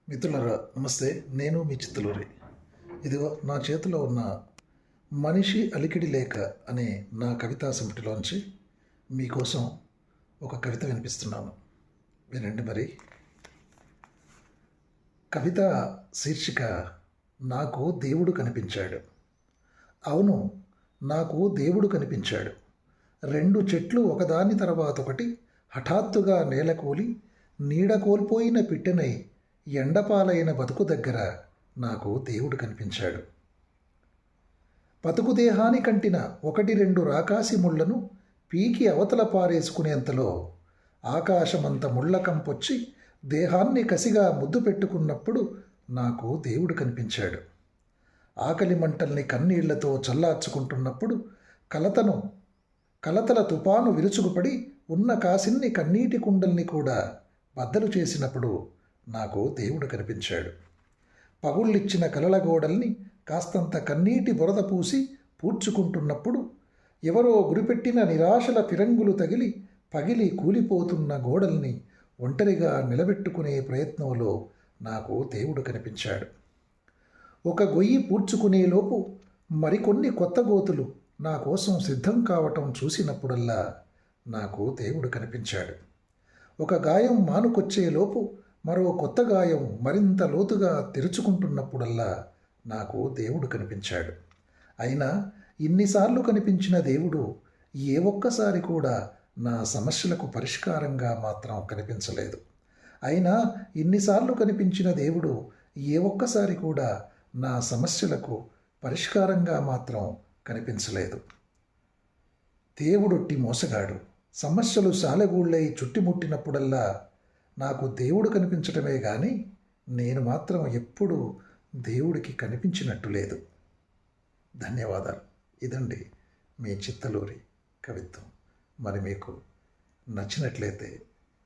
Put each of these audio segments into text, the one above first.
మిత్రులారా నమస్తే. నేను మీ చిత్తలూరి. ఇదిగో నా చేతిలో ఉన్న మనిషి అలికిడి లేఖ అనే నా కవితా సంపుటిలోంచి మీకోసం ఒక కవిత వినిపిస్తున్నాను. వినండి మరి. కవిత శీర్షిక నాకు దేవుడు కనిపించాడు. అవును, నాకు దేవుడు కనిపించాడు. 2 చెట్లు ఒకదాని తర్వాత ఒకటి హఠాత్తుగా నేలకూలి నీడ కోల్పోయిన పిట్టెనై ఎండపాలైన బతుకు దగ్గర నాకు దేవుడు కనిపించాడు. బతుకు దేహానికంటిన 1-2 రాకాసి ముళ్లను పీకి అవతల పారేసుకునేంతలో ఆకాశమంత ముళ్ళ కంపొచ్చి దేహాన్ని కసిగా ముద్దు పెట్టుకున్నప్పుడు నాకు దేవుడు కనిపించాడు. ఆకలి మంటల్ని కన్నీళ్లతో చల్లార్చుకుంటున్నప్పుడు కలతల తుపాను విరుచుకుపడి ఉన్న కాసిన్ని కన్నీటి కుండల్ని కూడా బద్దలు చేసినప్పుడు నాకు దేవుడు కనిపించాడు. పగుళ్ళిచ్చిన కలల గోడల్ని కాస్తంత కన్నీటి బురద పూసి పూడ్చుకుంటున్నప్పుడు ఎవరో గురిపెట్టిన నిరాశల ఫిరంగులు తగిలి పగిలి కూలిపోతున్న గోడల్ని ఒంటరిగా నిలబెట్టుకునే ప్రయత్నంలో నాకు దేవుడు కనిపించాడు. ఒక గొయ్యి పూడ్చుకునేలోపు మరికొన్ని కొత్త గోతులు నా కోసం సిద్ధం కావటం చూసినప్పుడల్లా నాకు దేవుడు కనిపించాడు. ఒక గాయం మానుకొచ్చేలోపు మరో కొత్త గాయం మరింత లోతుగా తెరుచుకుంటున్నప్పుడల్లా నాకు దేవుడు కనిపించాడు. అయినా ఇన్నిసార్లు కనిపించిన దేవుడు ఏ ఒక్కసారి కూడా నా సమస్యలకు పరిష్కారంగా మాత్రం కనిపించలేదు. అయినా ఇన్నిసార్లు కనిపించిన దేవుడు ఏ ఒక్కసారి కూడా నా సమస్యలకు పరిష్కారంగా మాత్రం కనిపించలేదు. దేవుడొట్టి మోసగాడు. సమస్యలు సాలెగూళ్ళై చుట్టుముట్టినప్పుడల్లా నాకు దేవుడు కనిపించటమే కానీ నేను మాత్రం ఎప్పుడూ దేవుడికి కనిపించినట్టు లేదు. ధన్యవాదాలు. ఇదండి మీ చిత్తలూరి కవిత్వం. మరి మీకు నచ్చినట్లయితే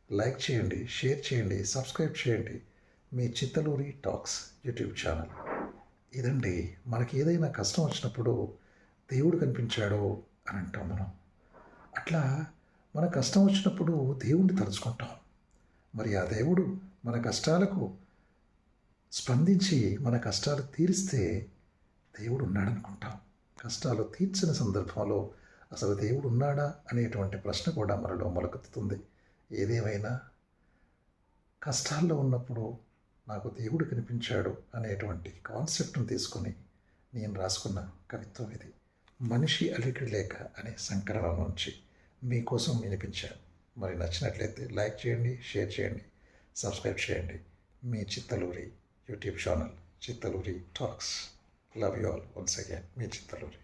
లైక్ చేయండి, షేర్ చేయండి, సబ్స్క్రైబ్ చేయండి మీ చిత్తలూరి టాక్స్ యూట్యూబ్ ఛానల్. ఇదండి, మనకి ఏదైనా కష్టం వచ్చినప్పుడు దేవుడు కనిపించాడో అని అంటాం మనం. అట్లా మన కష్టం వచ్చినప్పుడు దేవుణ్ణి తలుచుకుంటాం. మరి ఆ దేవుడు మన కష్టాలకు స్పందించి మన కష్టాలు తీరిస్తే దేవుడు ఉన్నాడనుకుంటాం. కష్టాలు తీర్చిన సందర్భంలో అసలు దేవుడు ఉన్నాడా అనేటువంటి ప్రశ్న కూడా మనలో మొలకెత్తుతుంది. ఏదేమైనా కష్టాల్లో ఉన్నప్పుడు నాకు దేవుడు కనిపించాడు అనేటువంటి కాన్సెప్ట్ను తీసుకొని నేను రాసుకున్న కవిత్వం ఇది. మనిషి అలికిడి లేఖ అనే సంకలనం నుంచి మీకోసం వినిపించాను. మరి నచ్చినట్లయితే లైక్ చేయండి, షేర్ చేయండి, సబ్స్క్రైబ్ చేయండి మీ Chittaluri YouTube channel Chittaluri talks. Love you all once again. మీ చిత్తలూరి.